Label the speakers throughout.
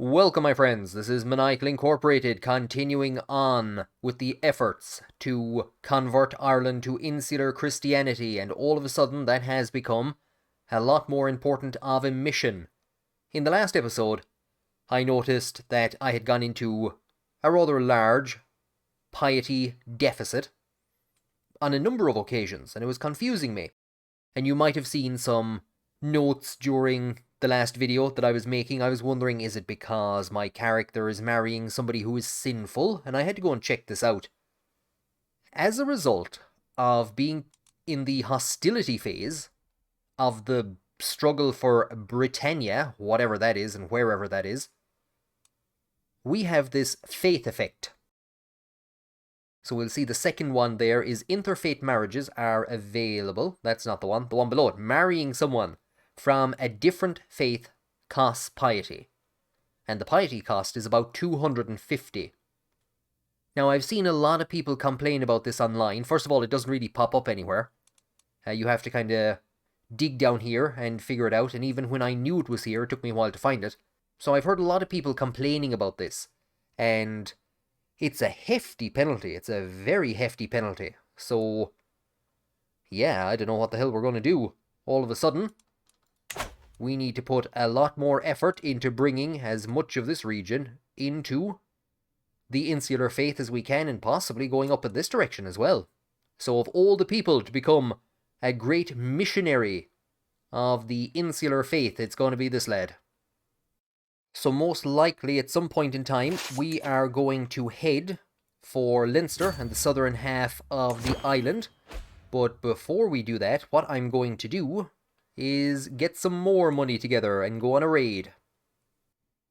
Speaker 1: Welcome, my friends. This is Maniacal Incorporated, continuing on with the efforts to convert Ireland to Insular Christianity, and all of a sudden that has become a lot more important of a mission. In the last episode, I noticed that I had gone into a rather large piety deficit on a number of occasions, and it was confusing me. And you might have seen some notes during the last video that I was making. I was wondering, is it because my character is marrying somebody who is sinful? And I had to go and check this out. As a result of being in the hostility phase of the struggle for Britannia, whatever that is and wherever that is, we have this faith effect. So we'll see the second one there is interfaith marriages are available. That's not the one. The one below it, marrying someone from a different faith costs piety. And the piety cost is about 250. Now, I've seen a lot of people complain about this online. First of all, it doesn't really pop up anywhere. You have to kind of dig down here and figure it out. And even when I knew it was here, it took me a while to find it. So I've heard a lot of people complaining about this. And it's a hefty penalty. It's a very hefty penalty. So, yeah, I don't know what the hell we're going to do. All of a sudden, we need to put a lot more effort into bringing as much of this region into the insular faith as we can, and possibly going up in this direction as well. So of all the people to become a great missionary of the insular faith, it's going to be this lad. So most likely at some point in time, we are going to head for Leinster and the southern half of the island. But before we do that, what I'm going to do is get some more money together and go on a raid.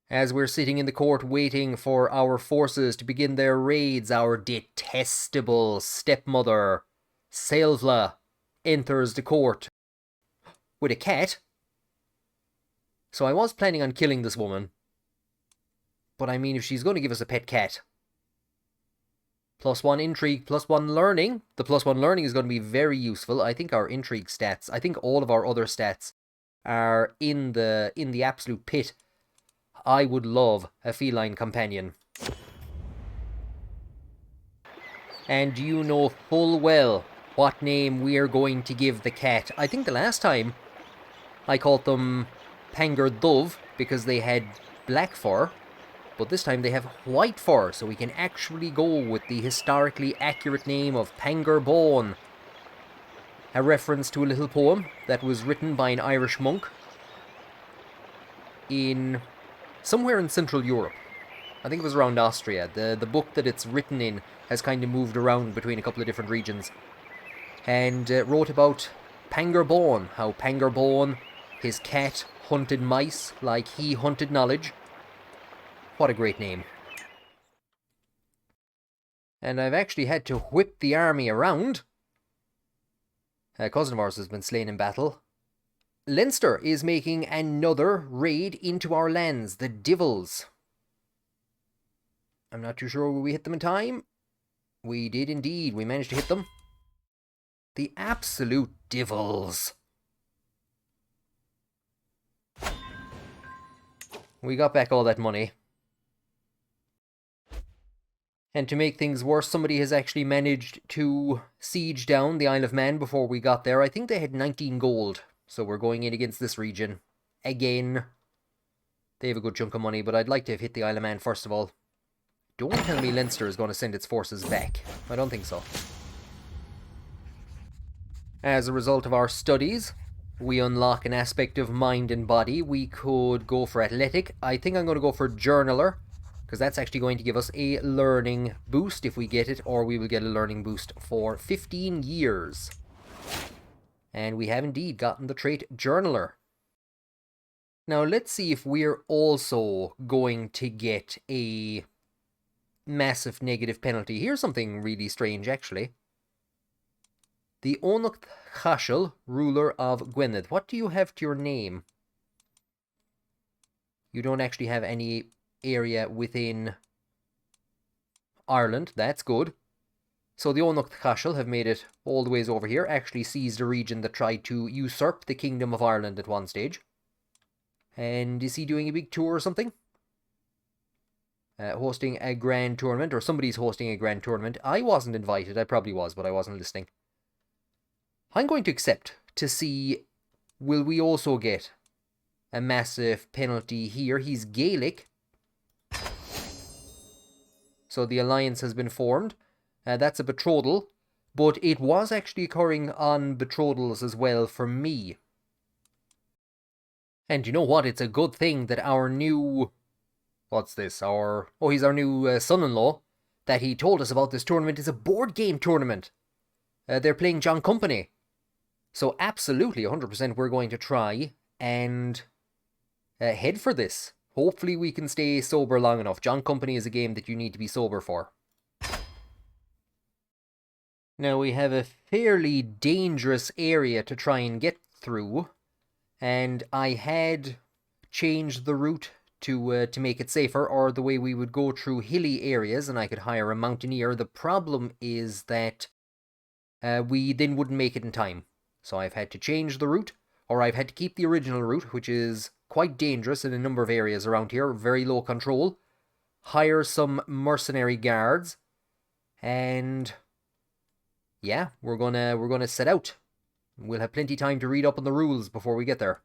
Speaker 1: As we're sitting in the court waiting for our forces to begin their raids, our detestable stepmother, Selvla, enters the court with a cat. So I was planning on killing this woman. But I mean, if she's going to give us a pet cat, +1 intrigue, +1 learning. The +1 learning is going to be very useful. I think our intrigue stats, I think all of our other stats are in the absolute pit. I would love a feline companion. And you know full well what name we are going to give the cat. I think the last time I called them Pangur Dove because they had black fur. But this time they have white fur, so we can actually go with the historically accurate name of Pangur Bone. A reference to a little poem that was written by an Irish monk in somewhere in Central Europe. I think it was around Austria. The book that it's written in has kind of moved around between a couple of different regions. And wrote about Pangur Bone, how Pangur Bone, his cat, hunted mice like he hunted knowledge. What a great name. And I've actually had to whip the army around. A cousin of ours has been slain in battle. Leinster is making another raid into our lands, the Divils. I'm not too sure we hit them in time. We did indeed. We managed to hit them. The absolute Divils. We got back all that money. And to make things worse, somebody has actually managed to siege down the Isle of Man before we got there. I think they had 19 gold. So we're going in against this region. Again. They have a good chunk of money, but I'd like to have hit the Isle of Man first of all. Don't tell me Leinster is going to send its forces back. I don't think so. As a result of our studies, we unlock an aspect of mind and body. We could go for athletic. I think I'm going to go for journaler, because that's actually going to give us a learning boost if we get it, or we will get a learning boost for 15 years. And we have indeed gotten the trait journaler. Now let's see if we're also going to get a massive negative penalty. Here's something really strange, actually. The Onuk Chashel, ruler of Gwynedd. What do you have to your name? You don't actually have any area within Ireland. That's good. So the Onuk Chashel have made it all the ways over here. Actually seized a region that tried to usurp the Kingdom of Ireland at one stage. And is he doing a big tour or something? hosting a grand tournament, or somebody's hosting a grand tournament. I wasn't invited. I probably was, but I wasn't listening. I'm going to accept to see, will we also get a massive penalty here? He's Gaelic. So the alliance has been formed. That's a betrothal. But it was actually occurring on betrothals as well for me. And you know what? It's a good thing that our new... What's this? He's our new son-in-law. That he told us about this tournament is a board game tournament. They're playing John Company. So absolutely, 100% we're going to try and head for this. Hopefully we can stay sober long enough. John Company is a game that you need to be sober for. Now we have a fairly dangerous area to try and get through. And I had changed the route to make it safer, or the way we would go through hilly areas and I could hire a mountaineer. The problem is that we then wouldn't make it in time. So I've had to change the route, or I've had to keep the original route, which is quite dangerous in a number of areas around here, very low control. Hire some mercenary guards, and yeah, we're gonna set out. We'll have plenty of time to read up on the rules before we get there.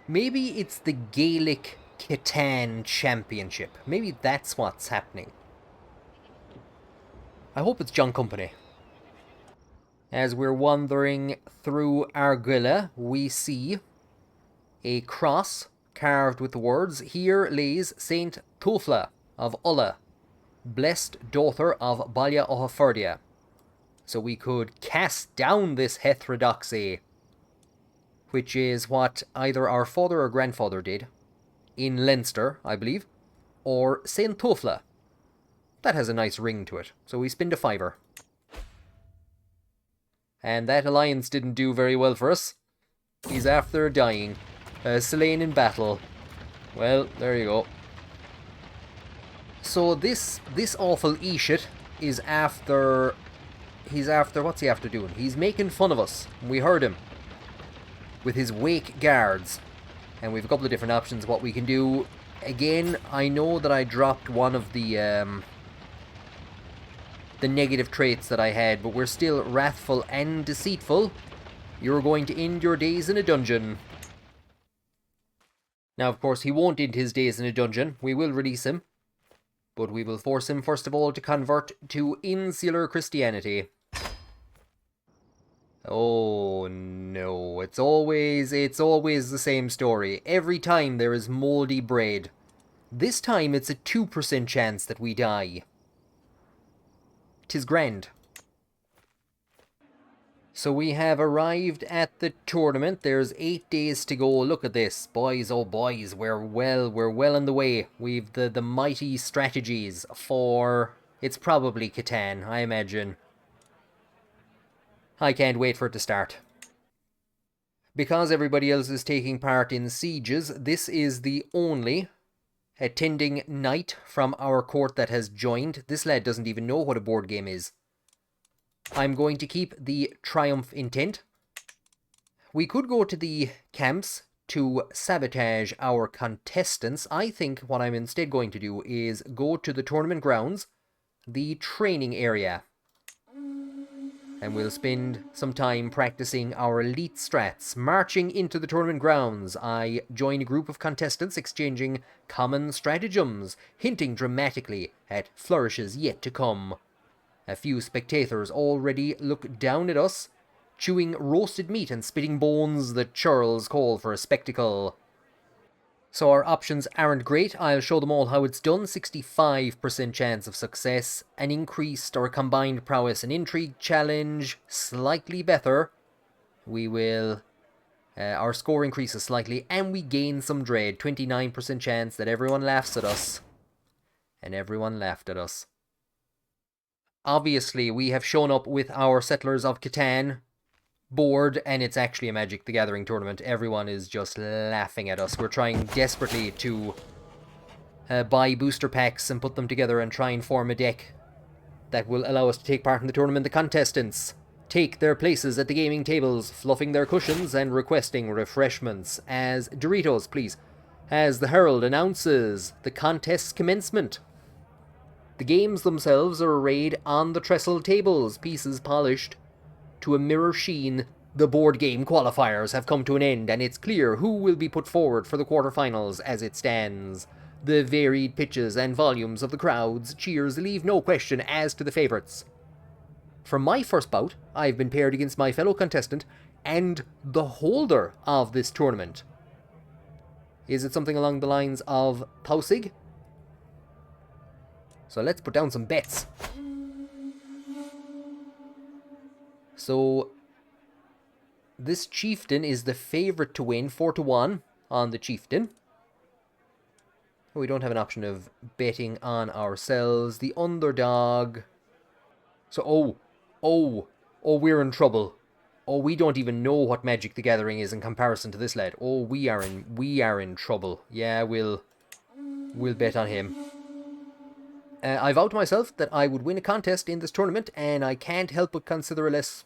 Speaker 1: Maybe it's the Gaelic Catan Championship. Maybe that's what's happening. I hope it's John Company. As we're wandering through Argylla, we see a cross carved with the words, "Here lays Saint Thufla of Ulla, blessed daughter of Balia Ohaferdia." So we could cast down this heterodoxy, which is what either our father or grandfather did in Leinster, I believe, or Saint Thufla. That has a nice ring to it, so we spend a fiver. And that alliance didn't do very well for us. He's after dying. Slain in battle. Well, there you go. So this awful Ishit is after... what's he after doing? He's making fun of us. We heard him. With his wake guards. And we have a couple of different options what we can do. Again, I know that I dropped one of the negative traits that I had, but we're still wrathful and deceitful. You're going to end your days in a dungeon. Now, of course, he won't end his days in a dungeon. We will release him. But we will force him, first of all, to convert to Insular Christianity. Oh, no. It's always the same story. Every time there is mouldy bread. This time it's a 2% chance that we die. 'Tis grand. So we have arrived at the tournament. There's 8 days to go. Look at this. Boys, oh boys, we're well on the way. We've the mighty strategies for... It's probably Catan, I imagine. I can't wait for it to start. Because everybody else is taking part in sieges, this is the only attending knight from our court that has joined. This lad doesn't even know what a board game is. I'm going to keep the triumph intent. We could go to the camps to sabotage our contestants. I think what I'm instead going to do is go to the tournament grounds, the training area. And we'll spend some time practicing our elite strats. Marching into the tournament grounds, I join a group of contestants exchanging common stratagems, hinting dramatically at flourishes yet to come. A few spectators already look down at us, chewing roasted meat and spitting bones that churls call for a spectacle. So our options aren't great. I'll show them all how it's done. 65% chance of success. An increased or combined prowess and intrigue challenge. Slightly better. We will... our score increases slightly. And we gain some dread. 29% chance that everyone laughs at us. And everyone laughed at us. Obviously, we have shown up with our Settlers of Catan board, and it's actually a Magic the Gathering tournament. Everyone is just laughing at us. We're trying desperately to buy booster packs and put them together and try and form a deck that will allow us to take part in the tournament. The contestants take their places at the gaming tables, fluffing their cushions and requesting refreshments. As Doritos, please. as the herald announces the contest's commencement. The games themselves are arrayed on the trestle tables, pieces polished to a mirror sheen. The board game qualifiers have come to an end, and it's clear who will be put forward for the quarterfinals as it stands. The varied pitches and volumes of the crowd's cheers leave no question as to the favourites. For my first bout, I've been paired against my fellow contestant and the holder of this tournament. Is it something along the lines of Tausig? So let's put down some bets. So this chieftain is the favourite to win, 4-1 on the chieftain. We don't have an option of betting on ourselves. The underdog. So, we're in trouble. Oh, we don't even know what Magic the Gathering is in comparison to this lad. Oh, we are in trouble. Yeah, we'll bet on him. I vowed to myself that I would win a contest in this tournament, and I can't help but consider a less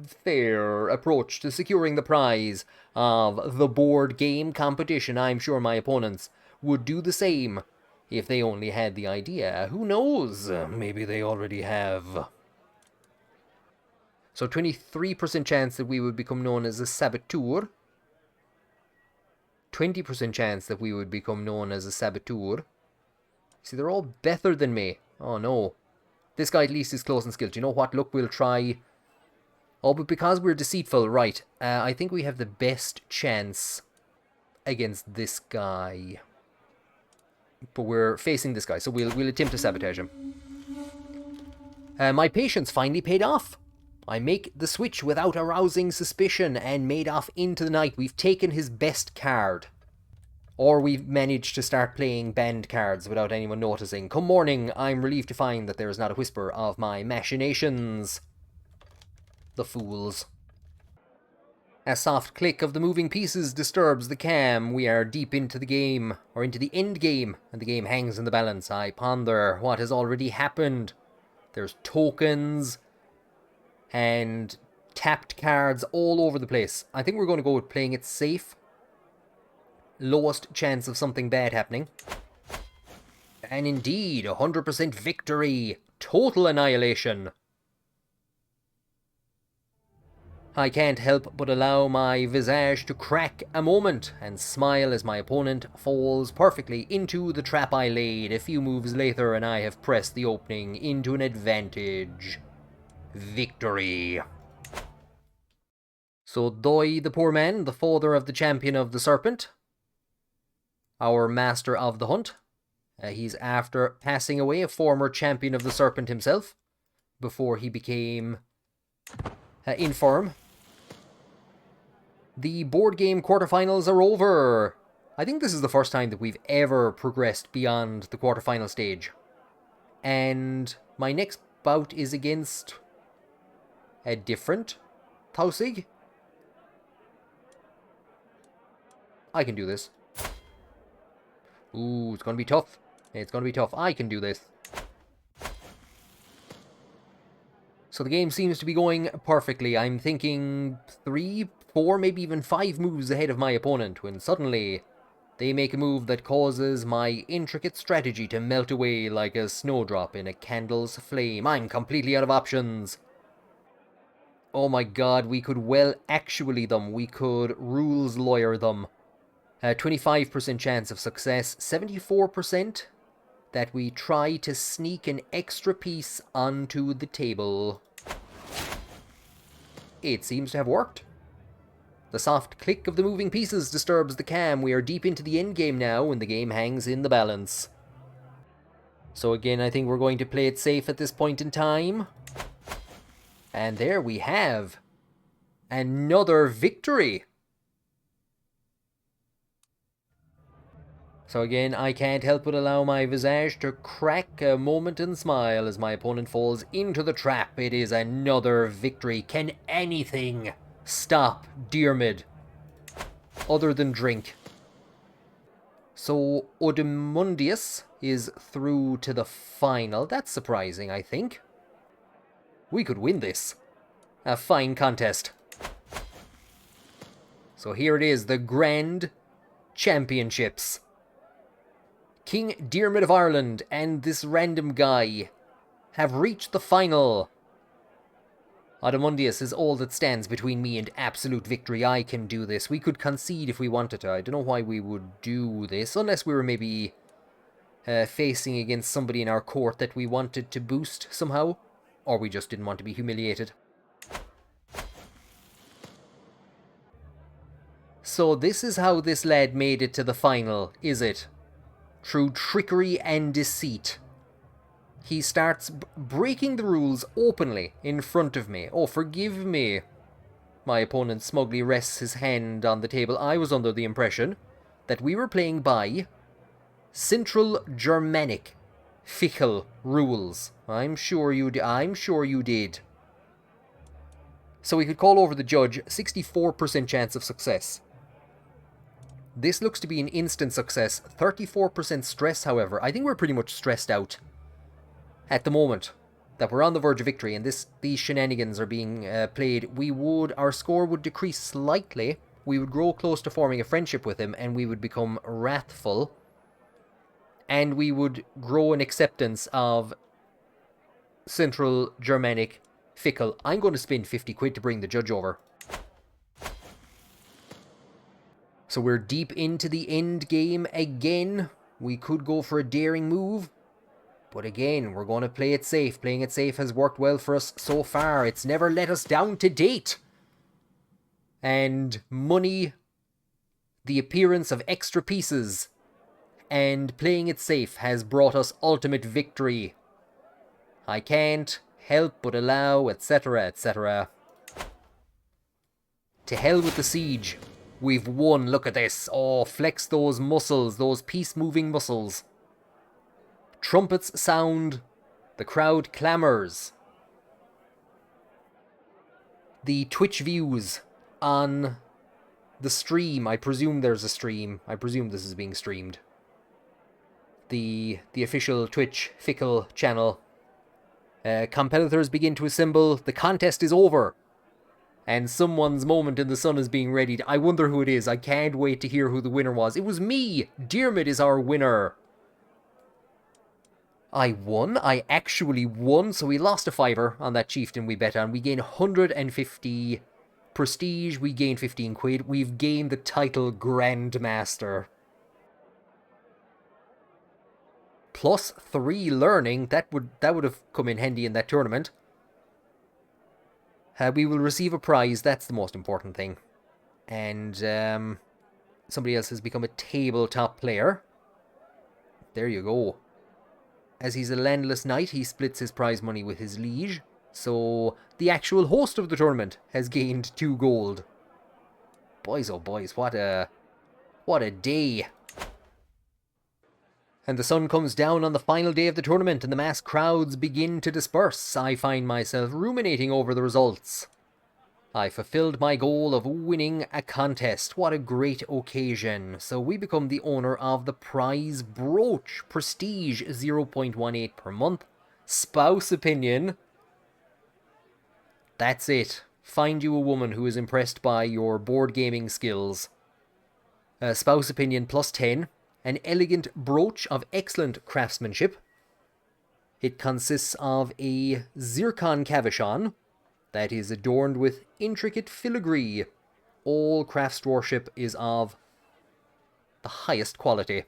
Speaker 1: fair approach to securing the prize of the board game competition. I'm sure my opponents would do the same if they only had the idea. Who knows? Maybe they already have. So 23% chance that we would become known as a saboteur. 20% chance that we would become known as a saboteur. See, they're all better than me. Oh no. This guy at least is close and skilled. You know what? Look, we'll try. Oh, but because we're deceitful, right. I think we have the best chance against this guy. But we're facing this guy, so we'll attempt to sabotage him. My patience finally paid off. I make the switch without arousing suspicion and made off into the night. We've taken his best card. Or we've managed to start playing banned cards without anyone noticing. Come morning, I'm relieved to find that there is not a whisper of my machinations. The fools. A soft click of the moving pieces disturbs the cam. We are deep into the game, or into the end game, and the game hangs in the balance. I ponder what has already happened. There's tokens and tapped cards all over the place. I think we're going to go with playing it safe. Lowest chance of something bad happening. And indeed, 100% victory. Total annihilation. I can't help but allow my visage to crack a moment and smile as my opponent falls perfectly into the trap I laid. A few moves later and I have pressed the opening into an advantage. Victory. So Doi, the poor man, the father of the champion of the serpent, our master of the hunt, he's after passing away, a former champion of the serpent himself, before he became infirm. The board game quarterfinals are over. I think this is the first time that we've ever progressed beyond the quarterfinal stage. And my next bout is against a different Tausig. I can do this. Ooh, it's going to be tough. It's going to be tough. I can do this. So the game seems to be going perfectly. I'm thinking 3, 4, maybe even 5 moves ahead of my opponent, when suddenly they make a move that causes my intricate strategy to melt away like a snowdrop in a candle's flame. I'm completely out of options. Oh my god, we could well actually them. We could rules lawyer them. 25% chance of success, 74% that we try to sneak an extra piece onto the table. It seems to have worked. The soft click of the moving pieces disturbs the cam. We are deep into the endgame now, and the game hangs in the balance. So again, I think we're going to play it safe at this point in time. And there we have another victory. So again, I can't help but allow my visage to crack a moment and smile as my opponent falls into the trap. It is another victory. Can anything stop Diarmid other than drink? So Odemundius is through to the final. That's surprising, I think. We could win this. A fine contest. So here it is, the grand championships. King Diarmid of Ireland and this random guy have reached the final. Odomundius is all that stands between me and absolute victory. I can do this. We could concede if we wanted to. I don't know why we would do this, unless we were maybe facing against somebody in our court that we wanted to boost somehow, or we just didn't want to be humiliated. So this is how this lad made it to the final, is it? Through trickery and deceit. He starts breaking the rules openly in front of me. Oh, forgive me. My opponent smugly rests his hand on the table. I was under the impression that we were playing by Central Germanic Fickle rules. I'm sure you did. So we could call over the judge. 64% chance of success. This looks to be an instant success. 34% stress, however. I think we're pretty much stressed out at the moment that we're on the verge of victory and these shenanigans are being played. Our score would decrease slightly. We would grow close to forming a friendship with him, and we would become wrathful. And we would grow an acceptance of Central Germanic Fickle. I'm going to spend 50 quid to bring the judge over. So we're deep into the end game again. We could go for a daring move. But again, we're going to play it safe. Playing it safe has worked well for us so far. It's never let us down to date. And money, the appearance of extra pieces, and playing it safe has brought us ultimate victory. I can't help but allow, etc., etc. To hell with the siege. We've won. Look at this. Oh, flex those muscles, those peace-moving muscles. Trumpets sound. The crowd clamours. The Twitch views on the stream. I presume there's a stream. I presume this is being streamed. The official Twitch Fickle channel. Competitors begin to assemble. The contest is over. And someone's moment in the sun is being readied. I wonder who it is. I can't wait to hear who the winner was. It was me! Diarmid is our winner. I won. I actually won. So we lost a fiver on that chieftain we bet on. We gained 150 prestige. We gained 15 quid. We've gained the title Grandmaster. Plus 3 learning. That would have come in handy in that tournament. We will receive a prize. That's the most important thing. And somebody else has become a tabletop player. There you go. As he's a landless knight, he splits his prize money with his liege. So the actual host of the tournament has gained 2 gold. Boys, oh boys, what a day. And the sun comes down on the final day of the tournament and the mass crowds begin to disperse. I find myself ruminating over the results. I fulfilled my goal of winning a contest. What a great occasion. So we become the owner of the prize brooch. Prestige 0.18 per month. Spouse opinion. That's it. Find you a woman who is impressed by your board gaming skills. Spouse opinion plus 10. An elegant brooch of excellent craftsmanship. It consists of a zircon cabochon that is adorned with intricate filigree. All craftsmanship is of the highest quality.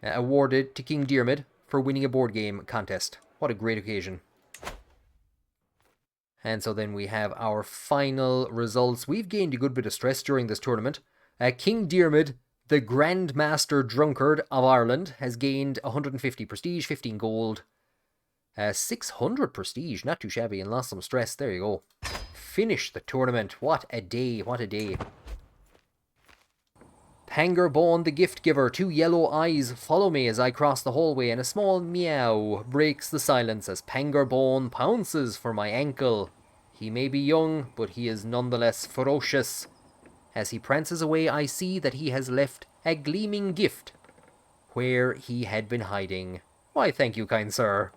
Speaker 1: Awarded to King Diarmid for winning a board game contest. What a great occasion. And so then we have our final results. We've gained a good bit of stress during this tournament. King Diarmid, the Grandmaster Drunkard of Ireland, has gained 150 prestige, 15 gold, 600 prestige, not too shabby, and lost some stress. There you go. Finish the tournament. What a day, what a day. Pangerbone the gift giver, 2 yellow eyes follow me as I cross the hallway, and a small meow breaks the silence as Pangerbone pounces for my ankle. He may be young, but he is nonetheless ferocious. As he prances away, I see that he has left a gleaming gift where he had been hiding. Why, thank you, kind sir.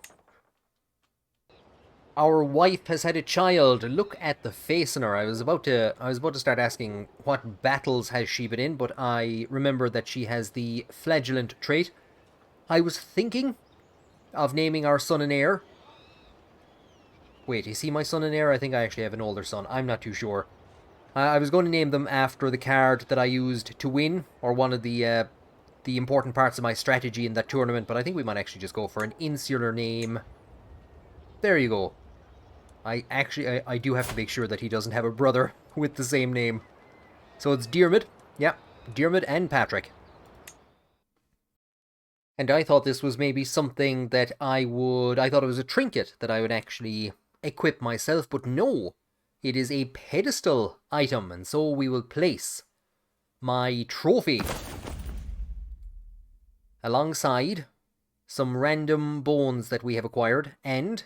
Speaker 1: Our wife has had a child. Look at the face on her. I was about to start asking what battles has she been in, but I remember that she has the flagellant trait. I was thinking of naming our son and heir. Wait, is he my son and heir? I think I actually have an older son. I'm not too sure. I was going to name them after the card that I used to win, or one of the important parts of my strategy in that tournament, but I think we might actually just go for an insular name. There you go. I do have to make sure that he doesn't have a brother with the same name. So it's Diarmid. Yeah, Diarmid and Patrick. And I thought this was maybe something that I thought it was a trinket that I would actually equip myself, but no. It is a pedestal item, and so we will place my trophy alongside some random bones that we have acquired, and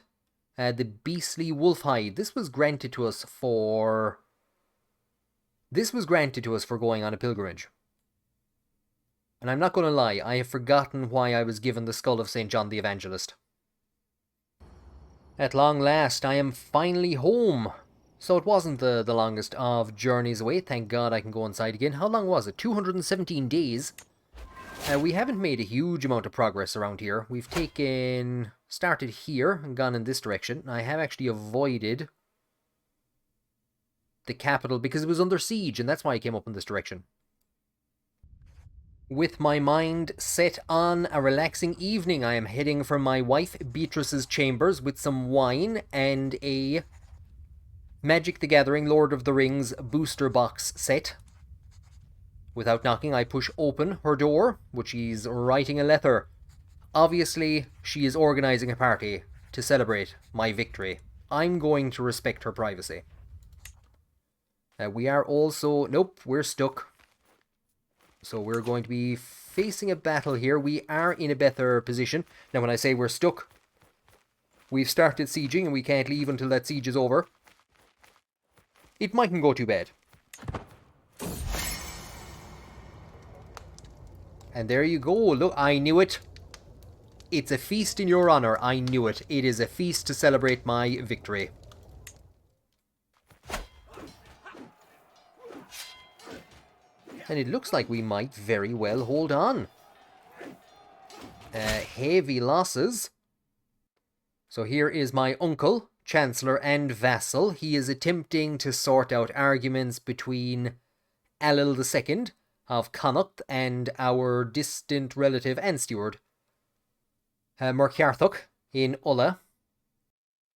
Speaker 1: the beastly wolf hide. This was granted to us for going on a pilgrimage. And I'm not going to lie, I have forgotten why I was given the skull of St. John the Evangelist. At long last, I am finally home. So it wasn't the longest of journeys away. Thank God I can go inside again. How long was it? 217 days. We haven't made a huge amount of progress around here. We've started here and gone in this direction. I have actually avoided the capital because it was under siege, and that's why I came up in this direction. With my mind set on a relaxing evening, I am heading for my wife Beatrice's chambers with some wine and a Magic the Gathering Lord of the Rings booster box set. Without knocking, I push open her door, which she's writing a letter. Obviously, she is organizing a party to celebrate my victory. I'm going to respect her privacy. We are also... Nope, we're stuck. So we're going to be facing a battle here. We are in a better position. Now, when I say we're stuck, we've started sieging and we can't leave until that siege is over. It mightn't go too bad. And there you go. Look, I knew it. It's a feast in your honor. I knew it. It is a feast to celebrate my victory. And it looks like we might very well hold on. Heavy losses. So here is my uncle, Chancellor and vassal. He is attempting to sort out arguments between Alil II of Connacht and our distant relative and steward, Murciarthuk in Ulla.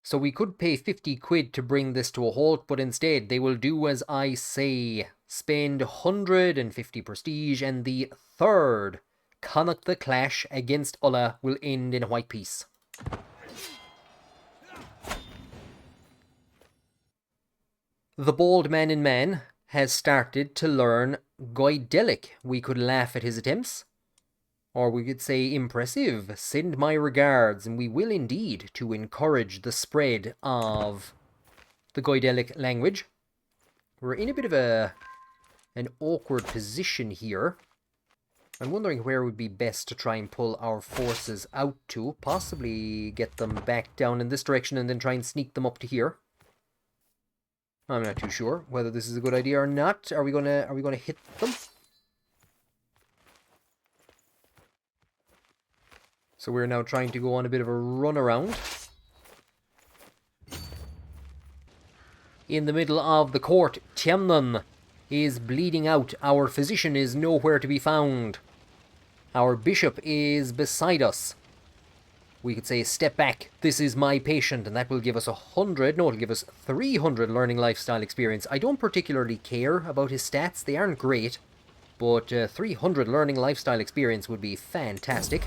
Speaker 1: So we could pay 50 quid to bring this to a halt, but instead they will do as I say. Spend 150 prestige, and the third Connacht the clash against Ulla will end in a white peace. The bald man in man has started to learn Goidelic. We could laugh at his attempts, or we could say impressive. Send my regards, and we will indeed to encourage the spread of the Goidelic language. We're in a bit of an awkward position here. I'm wondering where would be best to try and pull our forces out to. Possibly get them back down in this direction and then try and sneak them up to here. I'm not too sure whether this is a good idea or not. Are we gonna hit them? So we're now trying to go on a bit of a run around. In the middle of the court, Tiamnon is bleeding out. Our physician is nowhere to be found. Our bishop is beside us. We could say, step back, this is my patient, and that will give us 100, no, it'll give us 300 learning lifestyle experience. I don't particularly care about his stats, they aren't great, but 300 learning lifestyle experience would be fantastic.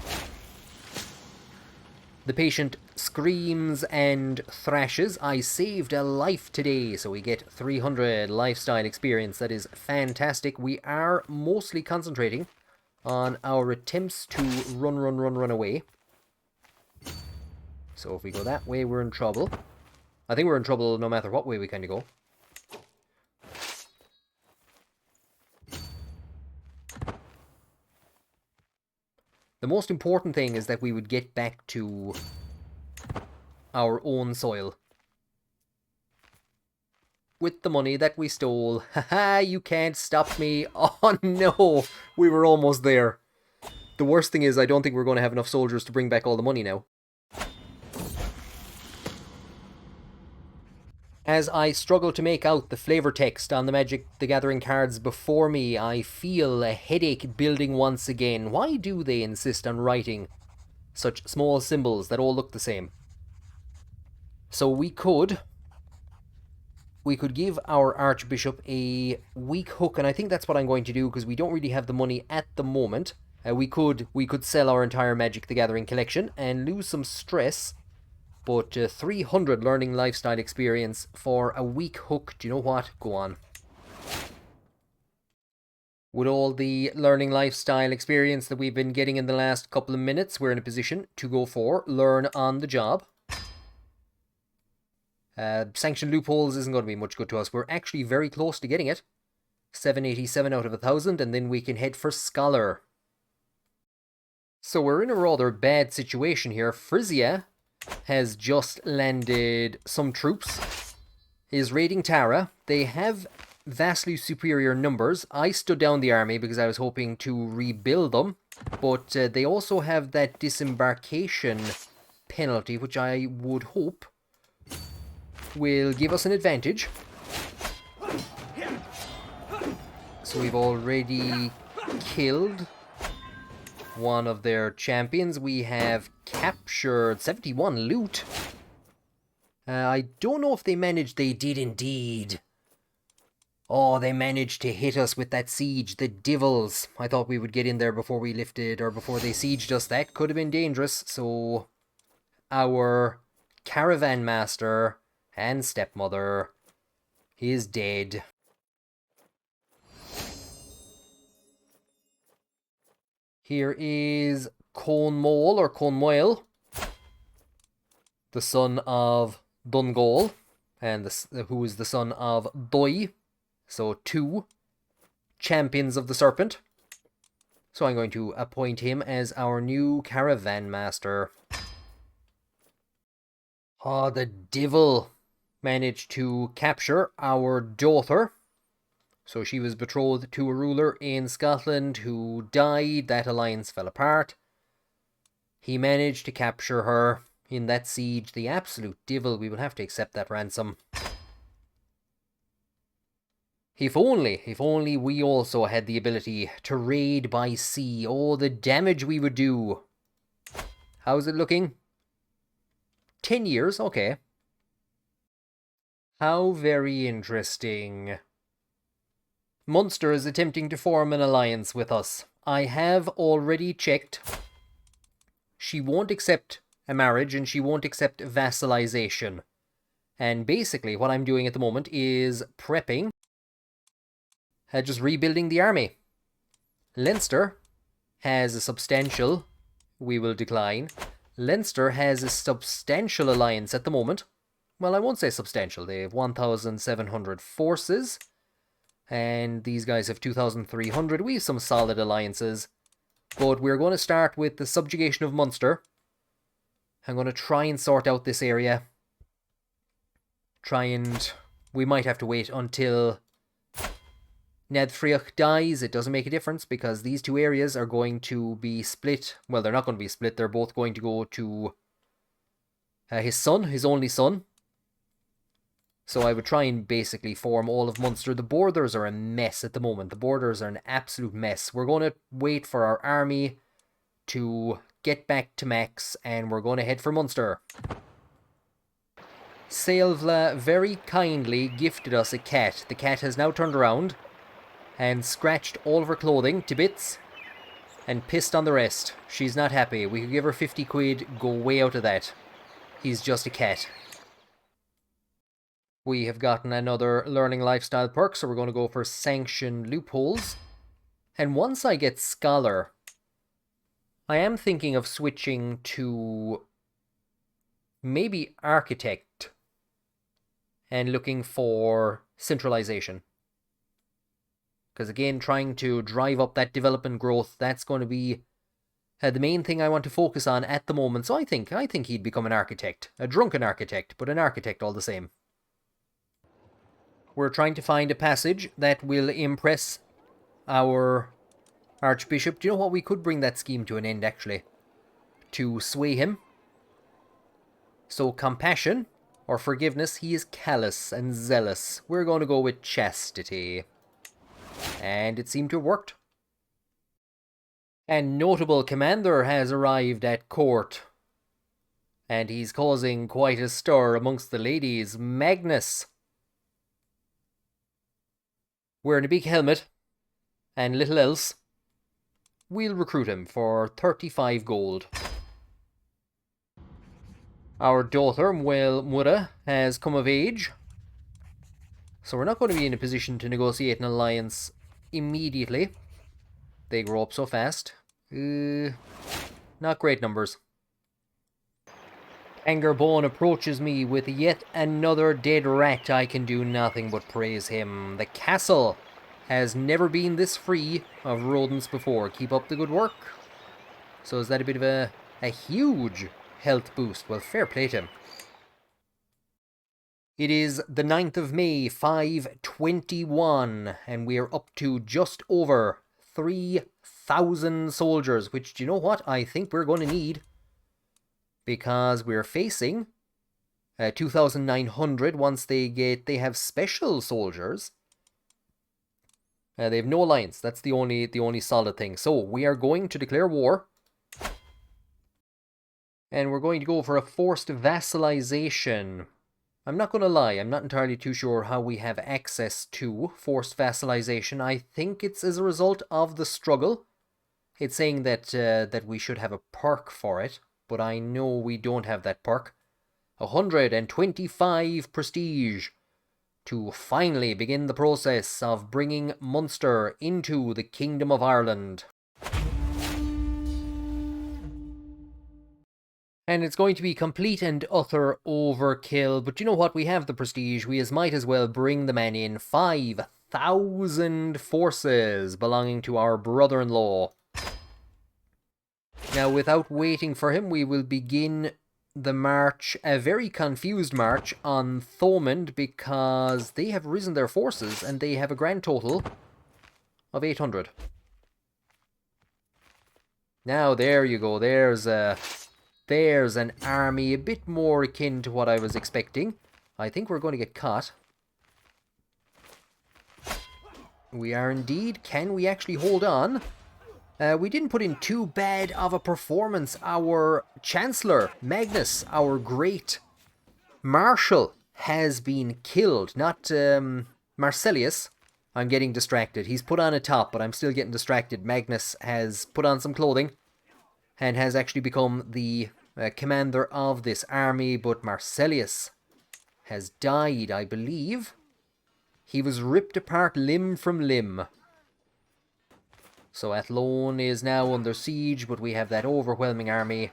Speaker 1: The patient screams and thrashes, I saved a life today, so we get 300 lifestyle experience. That is fantastic. We are mostly concentrating on our attempts to run away. So if we go that way, we're in trouble. I think we're in trouble no matter what way we kind of go. The most important thing is that we would get back to our own soil. with the money that we stole. Haha, you can't stop me. Oh no, we were almost there. The worst thing is I don't think we're going to have enough soldiers to bring back all the money now. As I struggle to make out the flavor text on the Magic the Gathering cards before me, I feel a headache building once again. Why do they insist on writing such small symbols that all look the same? So we could give our Archbishop a weak hook, and I think that's what I'm going to do because we don't really have the money at the moment. We could sell our entire Magic the Gathering collection and lose some stress. But 300 learning lifestyle experience for a weak hook, do you know what? Go on. With all the learning lifestyle experience that we've been getting in the last couple of minutes, we're in a position to go for learn on the job. Sanction loopholes isn't going to be much good to us. We're actually very close to getting it. 787 out of 1,000, and then we can head for Scholar. So we're in a rather bad situation here. Frisia has just landed some troops, is raiding Tara. They have vastly superior numbers. I stood down the army because I was hoping to rebuild them, but they also have that disembarkation penalty, which I would hope will give us an advantage. So we've already killed one of their champions. We have captured 71 loot. I don't know if they managed. They did indeed. Oh, they managed to hit us with that siege. The devils. I thought we would get in there before we lifted, or before they sieged us. That could have been dangerous. So our caravan master and stepmother is dead. Here is Conmol, or Conmoil, the son of Dungol, and who is the son of Doi. So 2 champions of the serpent. So I'm going to appoint him as our new caravan master. Oh, the devil managed to capture our daughter. So she was betrothed to a ruler in Scotland who died. That alliance fell apart. He managed to capture her in that siege. The absolute devil. We will have to accept that ransom. If only we also had the ability to raid by sea. Oh, the damage we would do. How's it looking? 10 years, okay. How very interesting. Munster is attempting to form an alliance with us. I have already checked. She won't accept a marriage and she won't accept vassalization. And basically what I'm doing at the moment is prepping. Just rebuilding the army. Leinster has a substantial... We will decline. Leinster has a substantial alliance at the moment. Well, I won't say substantial. They have 1,700 forces. And these guys have 2,300. We have some solid alliances. But we're going to start with the subjugation of Munster. I'm going to try and sort out this area. We might have to wait until Nedfriach dies. It doesn't make a difference because these two areas are going to be split. Well, they're not going to be split. They're both going to go to his son, his only son. So I would try and basically form all of Munster. The borders are a mess at the moment. The borders are an absolute mess. We're going to wait for our army to get back to max, and we're going to head for Munster. Saelvla very kindly gifted us a cat. The cat has now turned around and scratched all of her clothing to bits and pissed on the rest. She's not happy. We could give her 50 quid, go way out of that. He's just a cat. We have gotten another learning lifestyle perk, so we're going to go for sanction loopholes. And once I get scholar, I am thinking of switching to maybe architect and looking for centralization. Because again, trying to drive up that development growth, that's going to be the main thing I want to focus on at the moment. So I think he'd become an architect. A drunken architect, but an architect all the same. we're trying to find a passage that will impress our Archbishop. Do you know what? We could bring that scheme to an end, actually. To sway him. So, compassion or forgiveness, he is callous and zealous. We're going to go with chastity. And it seemed to have worked. A notable commander has arrived at court. And he's causing quite a stir amongst the ladies. Magnus. Wearing a big helmet. And little else. We'll recruit him for 35 gold. Our daughter, Mura, has come of age. So we're not going to be in a position to negotiate an alliance immediately. They grow up so fast. Not great numbers. Angerbone approaches me with yet another dead rat. I can do nothing but praise him. The castle has never been this free of rodents before. Keep up the good work. So is that a bit of a huge health boost? Well, fair play to him. It is the 9th of May, 521, and we are up to just over 3,000 soldiers, which, do you know what? I think we're going to need, because we're facing 2,900 once they have special soldiers. They have no alliance. That's the only solid thing. So we are going to declare war. And we're going to go for a forced vassalization. I'm not going to lie, I'm not entirely too sure how we have access to forced vassalization. I think it's as a result of the struggle. It's saying that that we should have a perk for it, but I know we don't have that perk. 125 prestige to finally begin the process of bringing Munster into the Kingdom of Ireland. And it's going to be complete and utter overkill. But you know what? We have the prestige. We might as well bring the man in. 5,000 forces belonging to our brother-in-law. Now, without waiting for him, we will begin the march, a very confused march, on Thomond, because they have risen their forces and they have a grand total of 800. Now, there you go. There's an army a bit more akin to what I was expecting. I think we're going to get caught. We are indeed. Can we actually hold on? We didn't put in too bad of a performance. Our Chancellor, Magnus, our great Marshal, has been killed. Not Marcellius. I'm getting distracted. He's put on a top, but I'm still getting distracted. Magnus has put on some clothing and has actually become the commander of this army, but Marcellius has died, I believe. He was ripped apart limb from limb. So Athlone is now under siege, but we have that overwhelming army,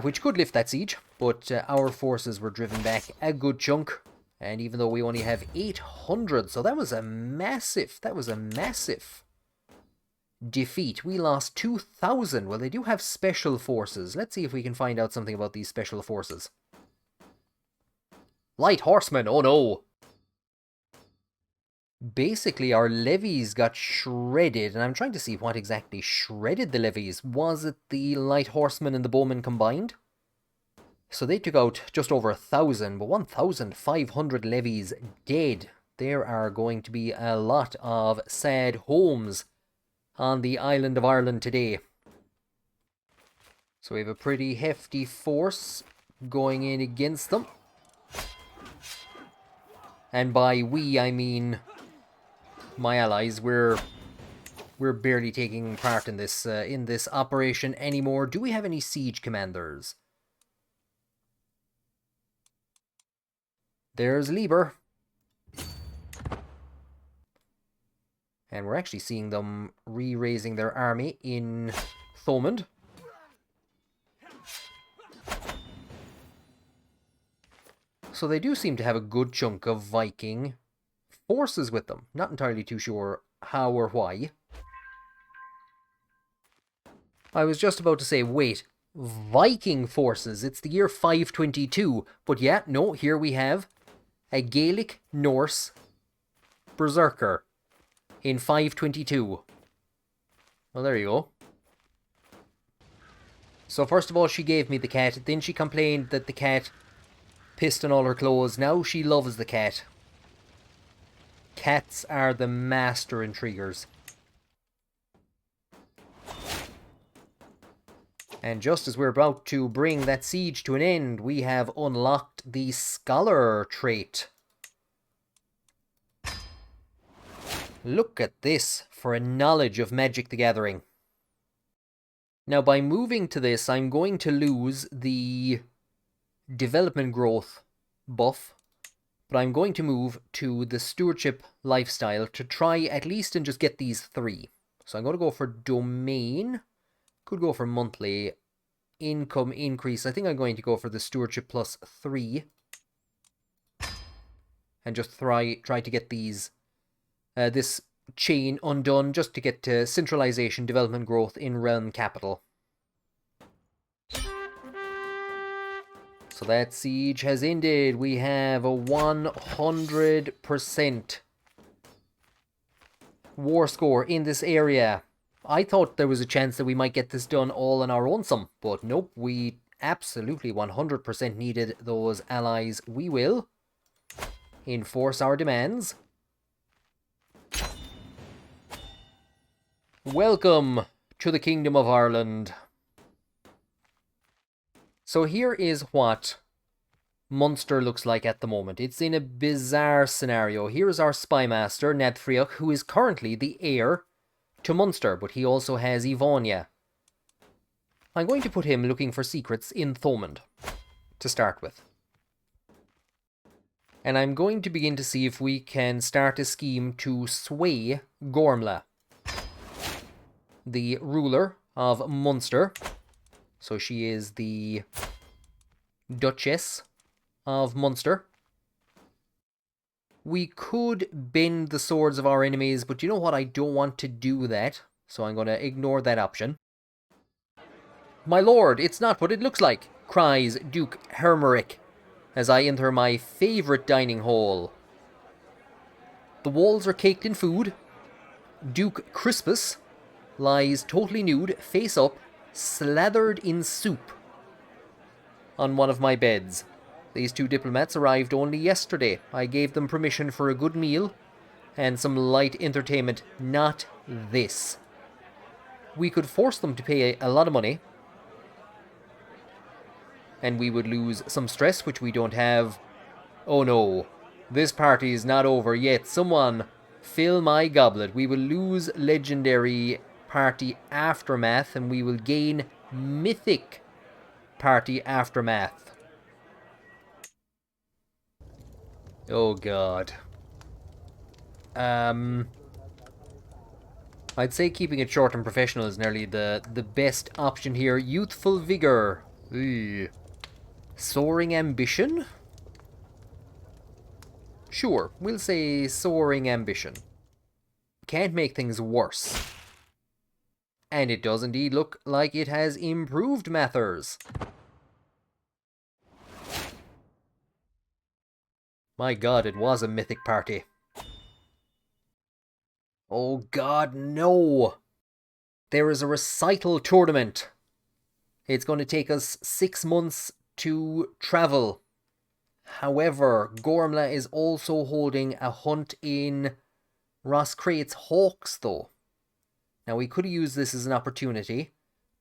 Speaker 1: which could lift that siege, but our forces were driven back a good chunk, and even though we only have 800, so that was a massive defeat. We lost 2,000. Well, they do have special forces. Let's see if we can find out something about these special forces. Light horsemen, oh no! Basically, our levies got shredded, and I'm trying to see what exactly shredded the levies. Was it the light horsemen and the bowmen combined? So they took out just over 1,000, but 1,500 levies dead. There are going to be a lot of sad homes on the island of Ireland today. So we have a pretty hefty force going in against them. And by we, I mean my allies. We're barely taking part in this operation anymore. Do we have any siege commanders? There's Lieber. And we're actually seeing them re-raising their army in Thomond. So they do seem to have a good chunk of Viking forces with them. Not entirely too sure how or why. I was just about to say, wait, Viking forces, it's the year 522. But yeah, no, here we have a Gaelic Norse berserker in 522. Well, there you go. So first of all, she gave me the cat. Then she complained that the cat pissed on all her clothes. Now she loves the cat. Cats are the master intriguers. And just as we're about to bring that siege to an end, we have unlocked the Scholar trait. Look at this for a knowledge of Magic the Gathering. Now, by moving to this, I'm going to lose the development growth buff, but I'm going to move to the stewardship lifestyle to try at least and just get these 3. So I'm going to go for domain. Could go for monthly income increase. I think I'm going to go for the stewardship plus 3. And just try to get these this chain undone, just to get to centralization, development growth in realm capital. So that siege has ended. We have a 100% war score in this area. I thought there was a chance that we might get this done all on our own some, but nope, we absolutely 100% needed those allies. We will enforce our demands. Welcome to the Kingdom of Ireland. So here is what Munster looks like at the moment. It's in a bizarre scenario. Here is our spymaster, Nadfriach, who is currently the heir to Munster, but he also has Evonia. I'm going to put him looking for secrets in Thomond to start with. And I'm going to begin to see if we can start a scheme to sway Gormla, the ruler of Munster. So she is the Duchess of Munster. We could bend the swords of our enemies, but you know what? I don't want to do that, so I'm going to ignore that option. My lord, it's not what it looks like, cries Duke Hermeric as I enter my favourite dining hall. The walls are caked in food. Duke Crispus lies totally nude, face up, slathered in soup on one of my beds. These 2 diplomats arrived only yesterday. I gave them permission for a good meal and some light entertainment. Not this. We could force them to pay a lot of money, and we would lose some stress, which we don't have. Oh no, this party is not over yet. Someone fill my goblet. We will lose legendary party aftermath, and we will gain mythic party aftermath. Oh god. I'd say keeping it short and professional is nearly the best option here. Youthful vigor. Ugh. Soaring ambition? Sure, we'll say soaring ambition. Can't make things worse. And it does indeed look like it has improved matters. My god, it was a mythic party. Oh god, no! There is a recital tournament. It's going to take us 6 months to travel. However, Gormla is also holding a hunt in Roscrate's Hawks, though. Now, we could use this as an opportunity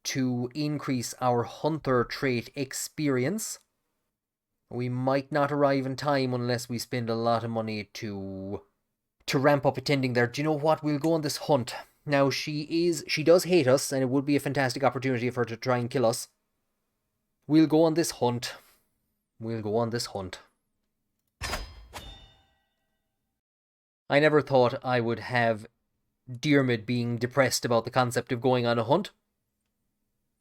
Speaker 1: to increase our hunter trait experience. We might not arrive in time unless we spend a lot of money to ramp up attending there. Do you know what? We'll go on this hunt. Now, she does hate us, and it would be a fantastic opportunity for her to try and kill us. We'll go on this hunt. We'll go on this hunt. I never thought I would have Diarmid being depressed about the concept of going on a hunt.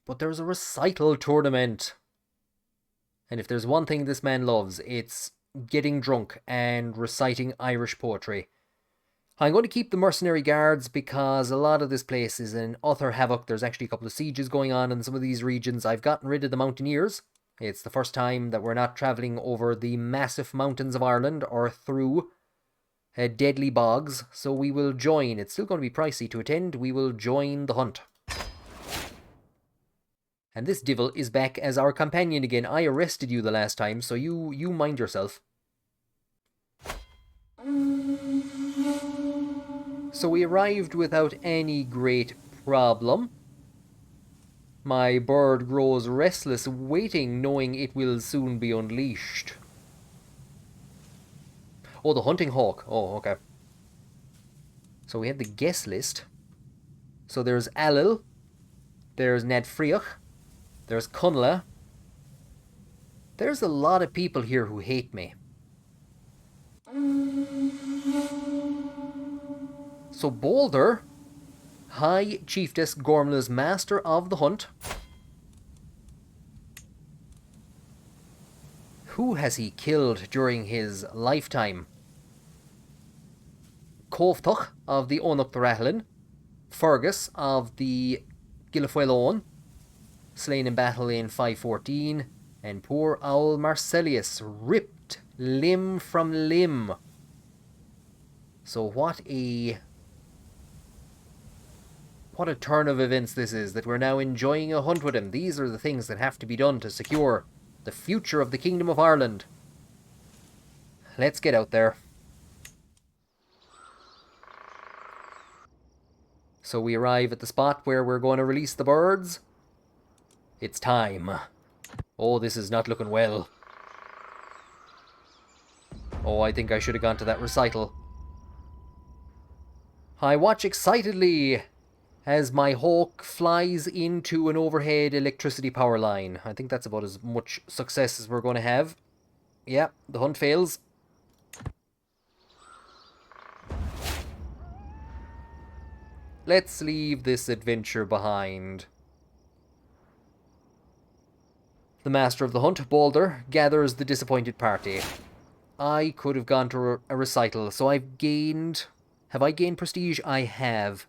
Speaker 1: But there's a recital tournament. And if there's one thing this man loves, it's getting drunk and reciting Irish poetry. I'm going to keep the mercenary guards because a lot of this place is in utter havoc. There's actually a couple of sieges going on in some of these regions. I've gotten rid of the mountaineers. It's the first time that we're not travelling over the massive mountains of Ireland or through deadly bogs, so we will join. It's still going to be pricey to attend. We will join the hunt. And this devil is back as our companion again. I arrested you the last time, so you mind yourself. So we arrived without any great problem. My bird grows restless, waiting, knowing it will soon be unleashed. Oh, the hunting hawk. Oh, okay. So we have the guest list. So there's Alil, there's Ned Friach, there's Cunla. There's a lot of people here who hate me. So Boulder, High Chiefess Gormla's Master of the Hunt. Who has he killed during his lifetime? Cóftach of the Onuk Rathlin, Fergus of the Gilfoilón, slain in battle in 514, and poor Owl Marcellius, ripped limb from limb. So what a turn of events this is, that we're now enjoying a hunt with him. These are the things that have to be done to secure the future of the Kingdom of Ireland. Let's get out there. So we arrive at the spot where we're going to release the birds. It's time. Oh, this is not looking well. Oh, I think I should have gone to that recital. I watch excitedly as my hawk flies into an overhead electricity power line. I think that's about as much success as we're going to have. Yeah, the hunt fails. Let's leave this adventure behind. The master of the hunt, Balder, gathers the disappointed party. I could have gone to a recital, so I've gained... Have I gained prestige? I have.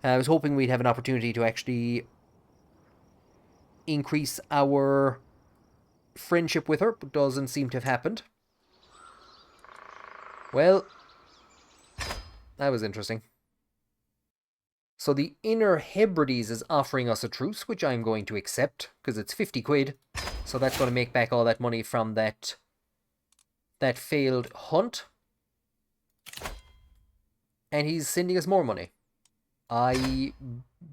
Speaker 1: I was hoping we'd have an opportunity to actually increase our friendship with her, but doesn't seem to have happened. Well, that was interesting. So the Inner Hebrides is offering us a truce, which I'm going to accept, because it's 50 quid. So that's going to make back all that money from that failed hunt. And he's sending us more money. I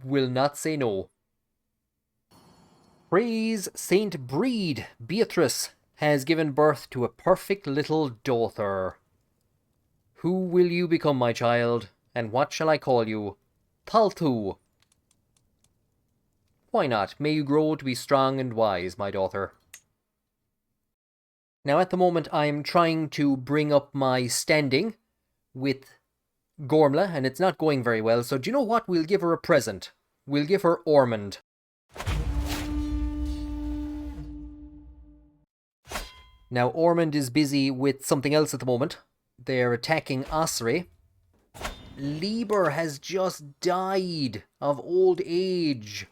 Speaker 1: will not say no. Praise Saint Breed, Beatrice has given birth to a perfect little daughter. Who will you become, my child, and what shall I call you? Taltu. Why not? May you grow to be strong and wise, my daughter. Now at the moment I am trying to bring up my standing with Gormla, and it's not going very well, so do you know what? We'll give her a present. We'll give her Ormond. Now Ormond is busy with something else at the moment. They're attacking Ossory. Lieber has just died of old age,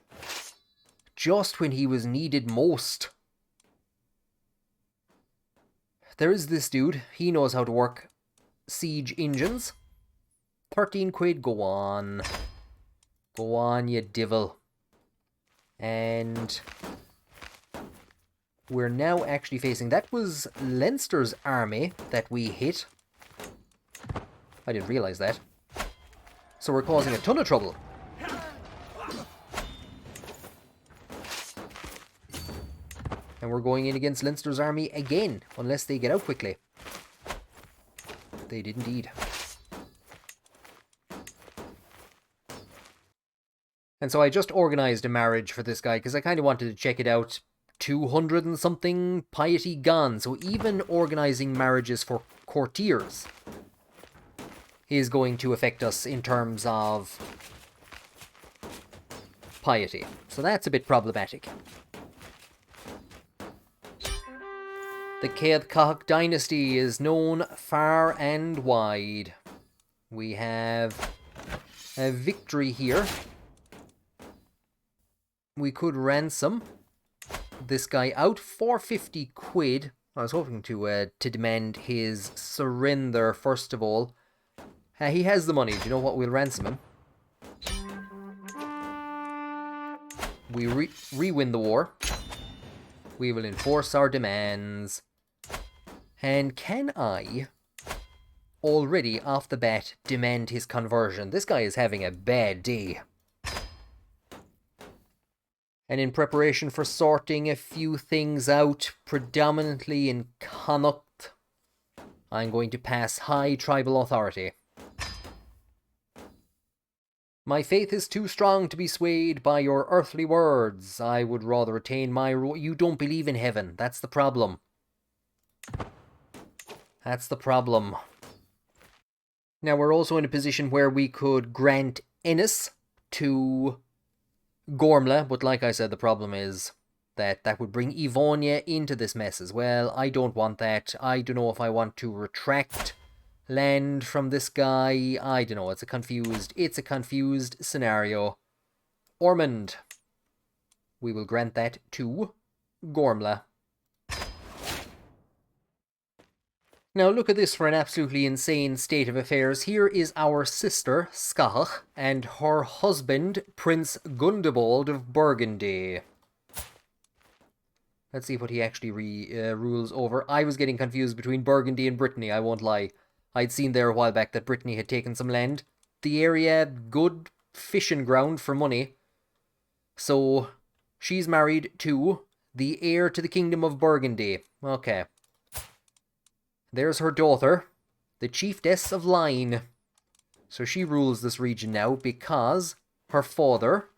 Speaker 1: just when he was needed most. There is this dude, he knows how to work siege engines. 13 quid, go on. Go on, you devil. And we're now actually facing... That was Leinster's army that we hit. I didn't realise that. So we're causing a ton of trouble. And we're going in against Leinster's army again, unless they get out quickly. They did indeed. And so I just organised a marriage for this guy, because I kind of wanted to check it out. 200 and something piety gone. So even organising marriages for courtiers is going to affect us in terms of piety. So that's a bit problematic. The Cathcach dynasty is known far and wide. We have a victory here. We could ransom this guy out for 50 quid. I was hoping to demand his surrender first of all. He has the money. Do you know what? We'll ransom him. We re-win the war. We will enforce our demands. And can I already off the bat demand his conversion? This guy is having a bad day. And in preparation for sorting a few things out, predominantly in Connacht, I'm going to pass high tribal authority. My faith is too strong to be swayed by your earthly words. I would rather retain my You don't believe in heaven. That's the problem. That's the problem. Now, we're also in a position where we could grant Ennis to Gormla, but like I said, the problem is that that would bring Ivonia into this mess as well. I don't want that. I don't know if I want to retract land from this guy. I don't know. It's a confused scenario. Ormond. We will grant that to Gormla. Now look at this for an absolutely insane state of affairs. Here is our sister, Skach, and her husband, Prince Gundebald of Burgundy. Let's see what he actually rules over. I was getting confused between Burgundy and Brittany, I won't lie. I'd seen there a while back that Brittany had taken some land. The area, good fishing ground for money. So, she's married to the heir to the Kingdom of Burgundy. Okay. There's her daughter, the Chiefess of Line. So she rules this region now because her father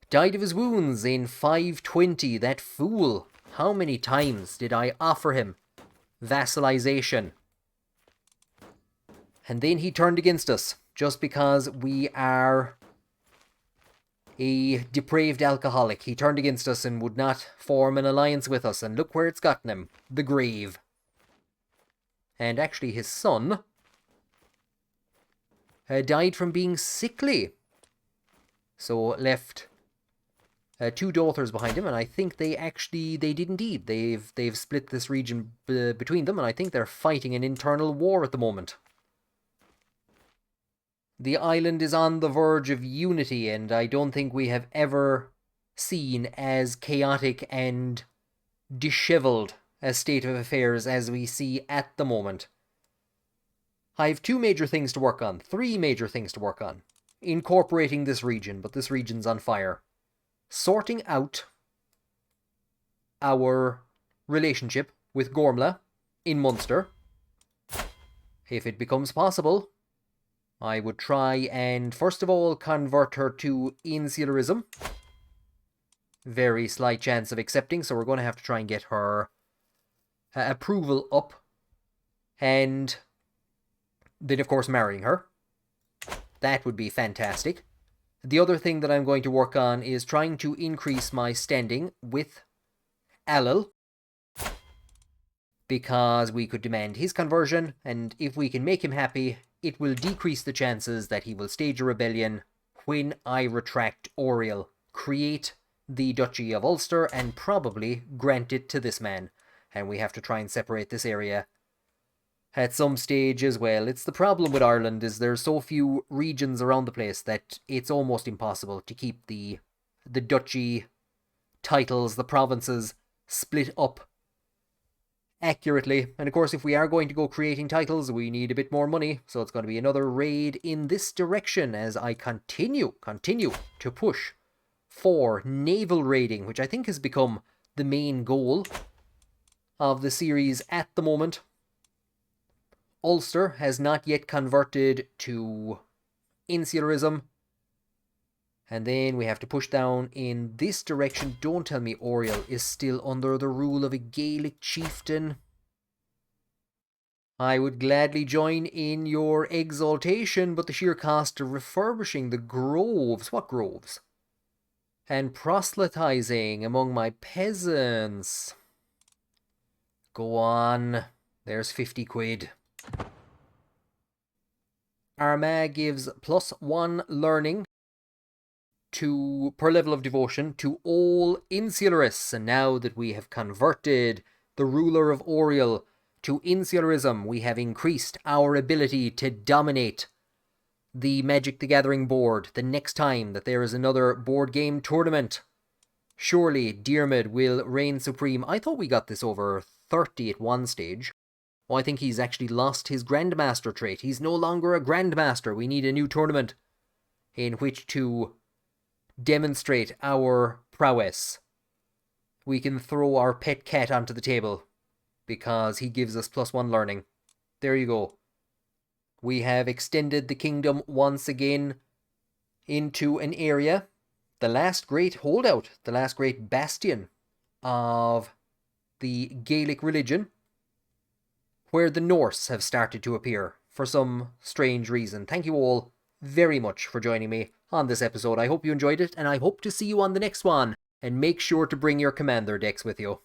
Speaker 1: died of his wounds in 520. That fool. How many times did I offer him vassalization? And then he turned against us just because we are a depraved alcoholic. He turned against us and would not form an alliance with us. And look where it's gotten him. The grave. And actually his son died from being sickly. So left 2 daughters behind him, and I think they did indeed. They've split this region between them, and I think they're fighting an internal war at the moment. The island is on the verge of unity, and I don't think we have ever seen as chaotic and disheveled a state of affairs as we see at the moment. I have 3 major things to work on. Incorporating this region, but this region's on fire. Sorting out our relationship with Gormla in Munster. If it becomes possible, I would try and, first of all, convert her to insularism. Very slight chance of accepting, so we're going to have to try and get her approval up. And then, of course, marrying her. That would be fantastic. The other thing that I'm going to work on is trying to increase my standing with Alil, because we could demand his conversion, and if we can make him happy, it will decrease the chances that he will stage a rebellion when I retract Oriel, create the Duchy of Ulster, and probably grant it to this man. And we have to try and separate this area at some stage as well. It's the problem with Ireland, is there's so few regions around the place that it's almost impossible to keep the duchy titles, the provinces, split up accurately. And of course, if we are going to go creating titles, we need a bit more money, so it's going to be another raid in this direction as I continue to push for naval raiding, which I think has become the main goal of the series at the moment. Ulster has not yet converted to insularism. And then we have to push down in this direction. Don't tell me Oriel is still under the rule of a Gaelic chieftain. I would gladly join in your exaltation, but the sheer cost of refurbishing the groves. What groves? And proselytizing among my peasants. Go on. There's 50 quid. Armagh gives +1 learning per level of devotion to all insularists. And now that we have converted the ruler of Oriel to insularism, we have increased our ability to dominate the Magic the Gathering board. The next time that there is another board game tournament, surely Diarmid will reign supreme. I thought we got this over 30 at one stage. Oh, I think he's actually lost his Grandmaster trait. He's no longer a Grandmaster. We need a new tournament in which to demonstrate our prowess. We can throw our pet cat onto the table because he gives us +1 learning. There you go. We have extended the kingdom once again into an area, the last great holdout, the last great bastion of the Gaelic religion, where the Norse have started to appear for some strange reason. Thank you all very much for joining me on this episode. I hope you enjoyed it, and I hope to see you on the next one. And make sure to bring your Commander decks with you.